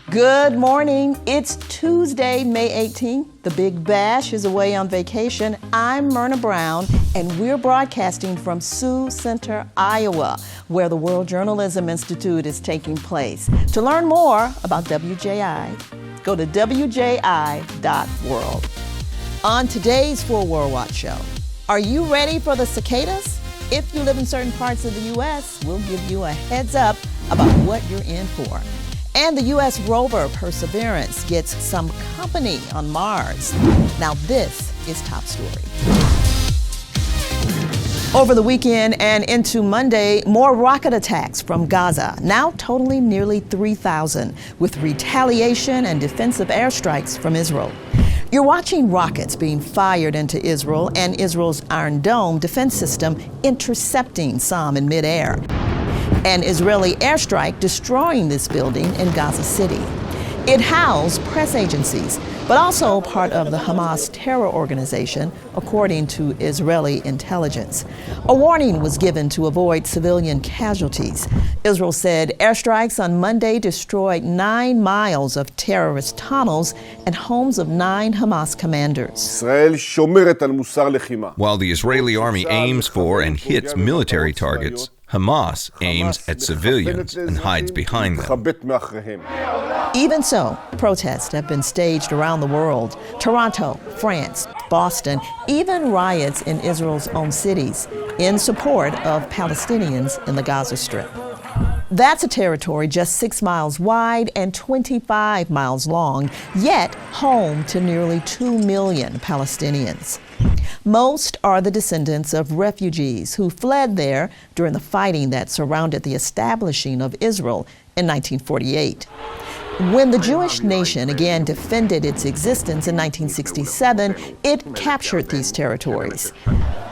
Good morning. It's Tuesday, May 18th. The Big Bash is away on vacation. I'm Myrna Brown, and we're broadcasting from Sioux Center, Iowa, where the World Journalism Institute is taking place. To learn more about WJI, go to wji.world. On today's Full World Watch show, are you ready for the cicadas? If you live in certain parts of the U.S., we'll give you a heads up about what you're in for. And the U.S. rover Perseverance gets some company on Mars. Now this is Top Story. Over the weekend and into Monday, more rocket attacks from Gaza, now totaling nearly 3,000, with retaliation and defensive airstrikes from Israel. You're watching rockets being fired into Israel and Israel's Iron Dome defense system intercepting some in midair. An Israeli airstrike destroying this building in Gaza City. It housed press agencies, but also part of the Hamas terror organization, according to Israeli intelligence. A warning was given to avoid civilian casualties. Israel said airstrikes on Monday destroyed 9 miles of terrorist tunnels and homes of 9 Hamas commanders. While the Israeli army aims for and hits military targets, Hamas aims at civilians and hides behind them. Even so, protests have been staged around the world. Toronto, France, Boston, even riots in Israel's own cities in support of Palestinians in the Gaza Strip. That's a territory just 6 miles wide and 25 miles long, yet home to nearly 2 million Palestinians. Most are the descendants of refugees who fled there during the fighting that surrounded the establishing of Israel in 1948. When the Jewish nation again defended its existence in 1967, it captured these territories.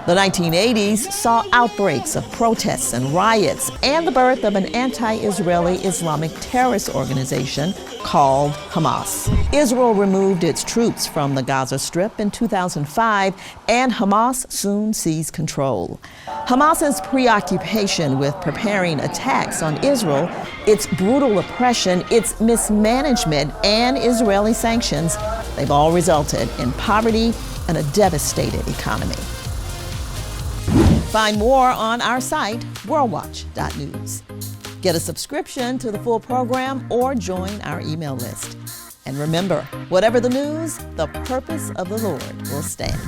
The 1980s saw outbreaks of protests and riots and the birth of an anti-Israeli Islamic terrorist organization called Hamas. Israel removed its troops from the Gaza Strip in 2005, and Hamas soon seized control. Hamas's preoccupation with preparing attacks on Israel, its brutal oppression, its mismanagement, and Israeli sanctions, they've all resulted in poverty and a devastated economy. Find more on our site, worldwatch.news. Get a subscription to the full program or join our email list. And remember, whatever the news, the purpose of the Lord will stand.